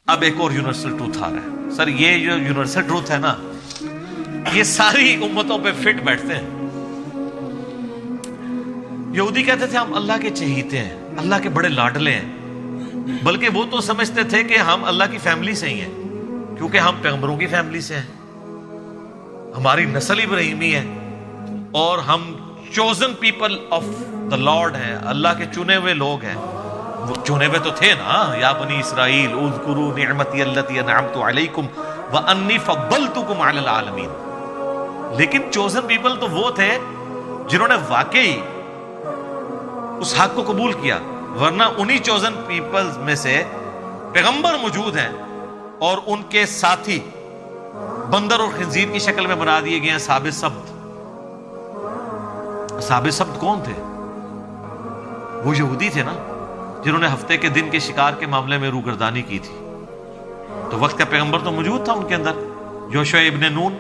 اب ایک اور یونیورسل ٹروتھ آ رہا ہے. سر یہ جو یونیورسل ٹروتھ ہے نا، یہ ساری امتوں پہ فٹ بیٹھتے ہیں. یہودی کہتے تھے ہم اللہ کے چہیتے ہیں، اللہ کے بڑے لاڈلے ہیں، بلکہ وہ تو سمجھتے تھے کہ ہم اللہ کی فیملی سے ہی ہیں، کیونکہ ہم پیغمبروں کی فیملی سے ہیں، ہماری نسل ابراہیمی ہے، اور ہم chosen people of the lord ہیں، اللہ کے چنے ہوئے لوگ ہیں. وہ چنے ہوئے تو تھے نا، یا بنی اسرائیل اذکروا نعمتی التی انعمت علیکم وانی فضلتکم علی العالمین. لیکن چوزن پیپل تو وہ تھے جنہوں نے واقعی اس حق کو قبول کیا، ورنہ انہی چوزن پیپلز میں سے پیغمبر موجود ہیں اور ان کے ساتھی بندر اور خنزیر کی شکل میں بنا دیے گئے ہیں اصحاب سبت. اصحاب سبت کون تھے؟ وہ یہودی تھے نا، جنہوں نے ہفتے کے دن کے شکار کے معاملے میں روگردانی کی تھی. تو وقت کا پیغمبر تو موجود تھا ان کے اندر، یوشع ابن نون.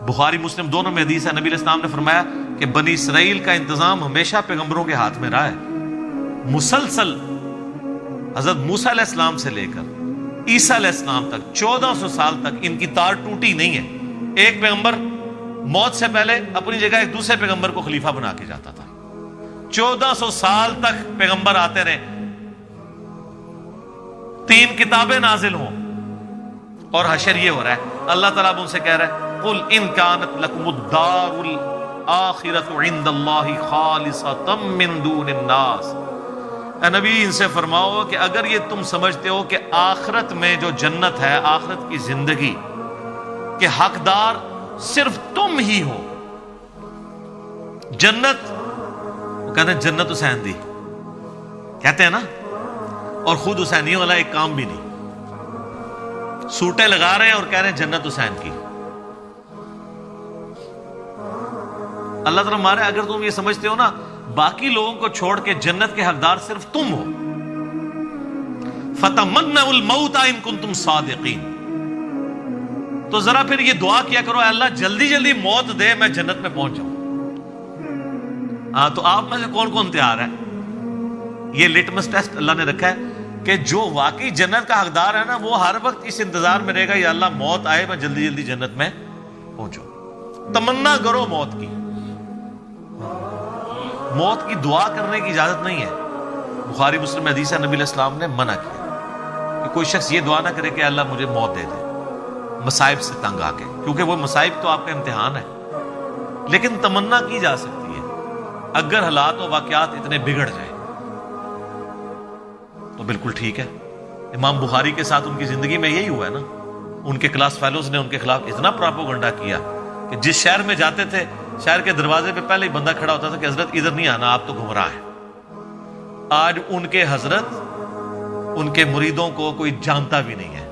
بخاری مسلم دونوں میں حدیث ہے، نبی علیہ السلام نے فرمایا کہ بنی اسرائیل کا انتظام ہمیشہ پیغمبروں کے ہاتھ میں رہا ہے. مسلسل حضرت موسیٰ علیہ السلام سے لے کر عیسیٰ علیہ السلام تک 1400 سال تک ان کی تار ٹوٹی نہیں ہے. ایک پیغمبر موت سے پہلے اپنی جگہ ایک دوسرے پیغمبر کو خلیفہ بنا کے جاتا تھا. 1400 سال تک پیغمبر آتے رہے، 3 کتابیں نازل ہوں، اور حشر یہ ہو رہا ہے. اللہ تعالیٰ اب ان سے کہہ رہا ہے قُلْ إِن كَانَتْ لَكُمُ الدَّارُ الْآخِرَةُ عِنْدَ اللَّهِ خَالِصَةً مِّن دُونِ النَّاسِ. اے نبی ان سے فرماؤ کہ اگر یہ تم سمجھتے ہو کہ آخرت میں جو جنت ہے، آخرت کی زندگی کے حقدار صرف تم ہی ہو. جنت، وہ کہتے ہیں جنت حسین دی، کہتے ہیں نا، اور خود حسینیوں والا ایک کام بھی نہیں. سوٹیں لگا رہے ہیں اور کہہ رہے ہیں جنت حسین کی. اللہ تعالیٰ مارے اگر تم یہ سمجھتے ہو نا باقی لوگوں کو چھوڑ کے جنت کے حقدار صرف تم ہو، فَتَمَنَّوُا الْمَوْتَ إِن كُنتُمْ صَادِقِينَ، تو ذرا پھر یہ دعا کیا کرو اے اللہ جلدی جلدی موت دے، میں جنت میں پہنچ جاؤں. تو آپ میں سے کون کون تیار ہے؟ یہ لٹمس ٹیسٹ اللہ نے رکھا ہے کہ جو واقعی جنت کا حقدار ہے نا، وہ ہر وقت اس انتظار میں رہے گا یا اللہ موت آئے میں جلدی جلدی جنت میں پہنچوں. تمنا کرو موت کی، موت کی دعا کرنے کی اجازت نہیں ہے. بخاری مسلم حدیث ہے، نبی علیہ السلام نے منع کیا کہ کوئی شخص یہ دعا نہ کرے کہ اللہ مجھے موت دے دے مصائب سے تنگ آ کے، کیونکہ وہ مصائب تو آپ کا امتحان ہے. لیکن تمنا کی جا سکتی ہے اگر حالات و واقعات اتنے بگڑ جائیں تو بالکل ٹھیک ہے. امام بخاری کے ساتھ ان کی زندگی میں یہی ہوا ہے نا. ان کے کلاس فیلوز نے ان کے خلاف اتنا پراپوگنڈا کیا کہ جس شہر میں جاتے تھے شہر کے دروازے پہ پہلے ہی بندہ کھڑا ہوتا تھا کہ حضرت ادھر نہیں آنا، آپ تو گمراہ ہیں. آج ان کے حضرت ان کے مریدوں کو کوئی جانتا بھی نہیں ہے،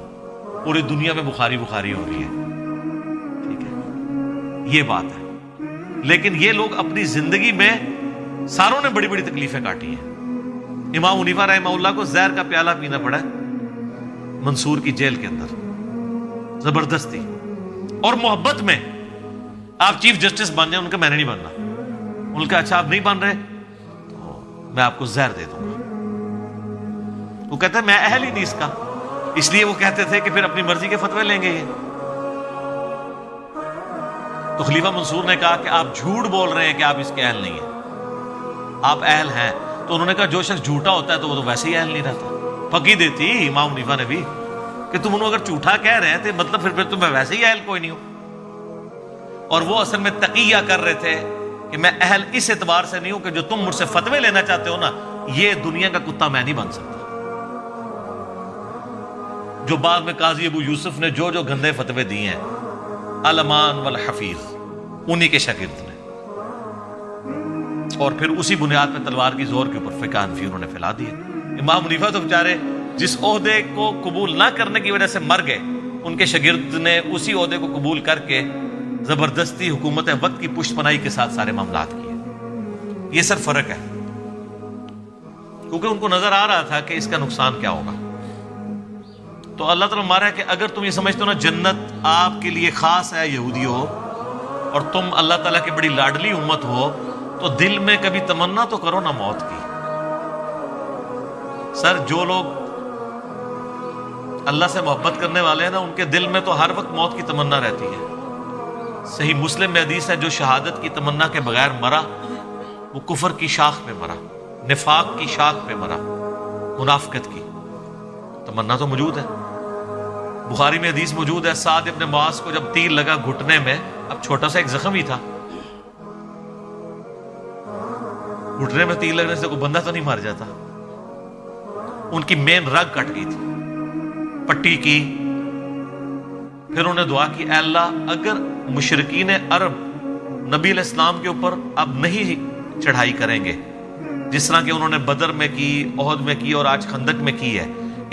پوری دنیا میں بخاری بخاری ہو رہی ہے. ٹھیک ہے، یہ بات ہے. لیکن یہ لوگ اپنی زندگی میں ساروں نے بڑی بڑی تکلیفیں کاٹی ہیں. امام حنیفہ رحمہ اللہ کو زہر کا پیالہ پینا پڑا ہے منصور کی جیل کے اندر، زبردستی اور محبت میں. آپ چیف جسٹس بن جائیں، ان کا میں نے نہیں بننا. ان کا اچھا آپ نہیں بن رہے تو میں آپ کو زہر دے دوں گا. وہ کہتے ہیں میں اہل ہی نہیں اس کا، اس لیے وہ کہتے تھے کہ پھر اپنی مرضی کے فتوے لیں گے یہ. تو خلیفہ منصور نے کہا کہ آپ جھوٹ بول رہے ہیں کہ آپ اس کے اہل نہیں ہیں، آپ اہل ہیں. تو انہوں نے کہا جو شخص جھوٹا ہوتا ہے تو وہ تو ویسے ہی اہل نہیں رہتا. پکی دیتی امام حنیفہ نے بھی کہ تم انہوں اگر جھوٹا کہہ رہے ہیں تو مطلب پھر تم ویسے ہی اہل کوئی نہیں ہو. اور وہ اصل میں تقیہ کر رہے تھے کہ میں اہل اس اعتبار سے نہیں ہوں کہ جو تم مجھ سے فتوے لینا چاہتے ہو نا، یہ دنیا کا کتا میں نہیں بن سکتا. جو بعد میں قاضی ابو یوسف نے جو جو گندے فتوے دیے ہیں، علمان والحفیظ انہی کے شاگرد نے، اور پھر اسی بنیاد پہ تلوار کی زور کے اوپر فقہ حنفی انہوں نے پھیلا دیے. امام حنیفہ تو بیچارے جس عہدے کو قبول نہ کرنے کی وجہ سے مر گئے، ان کے شاگرد نے اسی عہدے کو قبول کر کے زبردستی حکومت وقت کی پشت پناہی کے ساتھ سارے معاملات کیے. یہ سر فرق ہے، کیونکہ ان کو نظر آ رہا تھا کہ اس کا نقصان کیا ہوگا. تو اللہ تعالیٰ مارا ہے کہ اگر تم یہ سمجھتے ہو نا جنت آپ کے لیے خاص ہے یہودیوں، اور تم اللہ تعالیٰ کی بڑی لاڈلی امت ہو، تو دل میں کبھی تمنا تو کرو نا موت کی. سر جو لوگ اللہ سے محبت کرنے والے ہیں نا، ان کے دل میں تو ہر وقت موت کی تمنا رہتی ہے۔ صحیح مسلم میں حدیث ہے، جو شہادت کی تمنا کے بغیر مرا وہ کفر کی شاخ پہ مرا، نفاق کی شاخ پہ مرا، منافقت کی تمنا تو موجود ہے۔ بخاری میں حدیث موجود ہے، سعد ابن معاذ کو جب تیر لگا گھٹنے میں، اب چھوٹا سا ایک زخم ہی تھا، گھٹنے میں تیر لگنے سے کوئی بندہ تو نہیں مر جاتا، ان کی مین رگ کٹ گئی تھی، پٹی کی۔ پھر انہوں نے دعا کی، اے اللہ اگر مشرکین عرب نبی علیہ السلام کے اوپر اب نہیں چڑھائی کریں گے جس طرح کہ انہوں نے بدر میں کی، احد میں کی اور آج خندق میں کی ہے،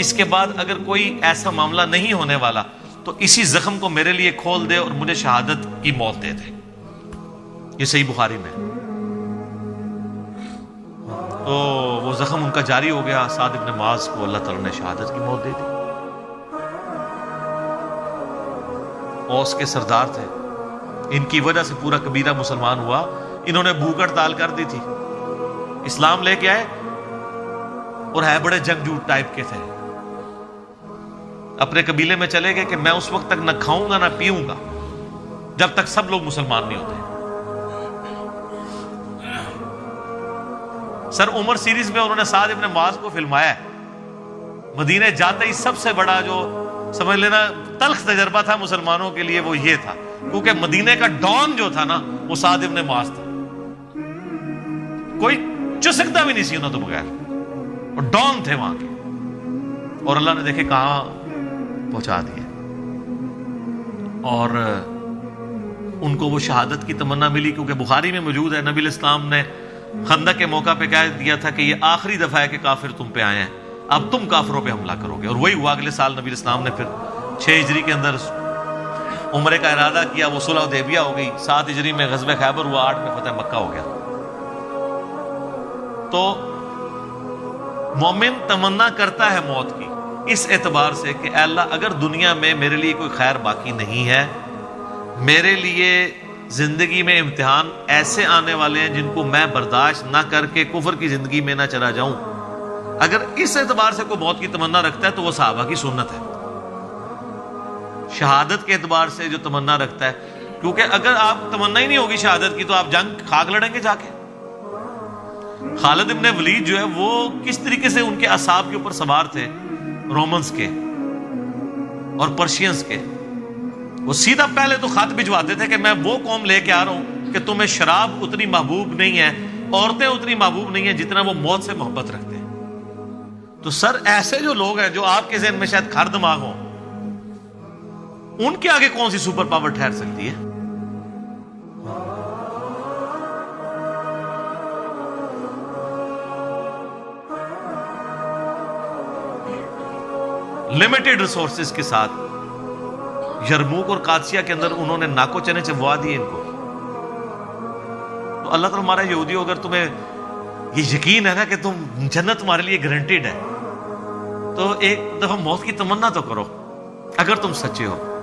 اس کے بعد اگر کوئی ایسا معاملہ نہیں ہونے والا تو اسی زخم کو میرے لیے کھول دے اور مجھے شہادت کی موت دے دے۔ یہ صحیح بخاری میں۔ تو وہ زخم ان کا جاری ہو گیا، سعد ابن معاذ کو اللہ تعالیٰ نے شہادت کی موت دے دی۔ اوس کے سردار تھے، ان کی وجہ سے پورا قبیلہ مسلمان ہوا، انہوں نے بھوک ہڑتال کر دی تھی، اسلام لے کے آئے اور ہے بڑے جنگجو ٹائپ کے تھے، اپنے قبیلے میں چلے گئے کہ میں اس وقت تک نہ کھاؤں گا نہ پیوں گا جب تک سب لوگ مسلمان نہیں ہوتے۔ سر عمر سیریز میں انہوں نے سعد ابن معاذ کو فلمایا ہے، مدینے جاتے ہی سب سے بڑا جو سمجھ لینا تلخ تجربہ تھا مسلمانوں کے لیے وہ یہ تھا، کیونکہ مدینے کا ڈان جو تھا نا وہ سعد ابن معاذ تھا، کوئی چسکتا بھی نہیں سی انہوں تو بغیر، اور ڈان تھے وہاں کے، اور اللہ نے دیکھے کہاں پہنچا دیا، اور ان کو وہ شہادت کی تمنا ملی، کیونکہ بخاری میں موجود ہے نبی علیہ السلام نے خندق کے موقع پہ کہہ دیا تھا کہ یہ آخری دفعہ ہے کہ کافر تم پہ آئے ہیں، اب تم کافروں پہ حملہ کرو گے، اور وہی ہوا۔ اگلے سال نبی علیہ السلام نے پھر 6 ہجری کے اندر عمرے کا ارادہ کیا، وہ صلح حدیبیہ ہو گئی، 7 ہجری میں غزوہ خیبر ہوا، 8 میں فتح مکہ ہو گیا۔ تو مومن تمنا کرتا ہے موت کی اس اعتبار سے کہ اے اللہ اگر دنیا میں میرے لیے کوئی خیر باقی نہیں ہے، میرے لیے زندگی میں امتحان ایسے آنے والے ہیں جن کو میں برداشت نہ کر کے کفر کی زندگی میں نہ چلا جاؤں، اگر اس اعتبار سے کوئی موت کی تمنا رکھتا ہے تو وہ صحابہ کی سنت ہے۔ شہادت کے اعتبار سے جو تمنا رکھتا ہے، کیونکہ اگر آپ تمنا ہی نہیں ہوگی شہادت کی تو آپ جنگ خاک لڑیں گے جا کے۔ خالد ابن ولید جو ہے وہ کس طریقے سے ان کے اعصاب کے اوپر سوار تھے، رومنز کے اور پرشینز کے، وہ سیدھا پہلے تو خط بھجواتے تھے کہ میں وہ قوم لے کے آ رہا ہوں کہ تمہیں شراب اتنی محبوب نہیں ہے، عورتیں اتنی محبوب نہیں ہیں جتنا وہ موت سے محبت رکھتے ہیں۔ تو سر ایسے جو لوگ ہیں جو آپ کے ذہن میں شاید کھر دماغ ہوں، ان کے آگے کون سی سپر پاور ٹھہر سکتی ہے؟ لمیٹڈ ریسورسز کے ساتھ یرموک اور قادسیہ کے اندر انہوں نے ناکو چنے چبوا دیے ان کو۔ تو اللہ تعالیٰ ہمارا یہودی ہو، اگر تمہیں یہ یقین ہے نا کہ تم جنت تمہارے لیے گارنٹیڈ ہے تو ایک دفعہ موت کی تمنا تو کرو اگر تم سچے ہو۔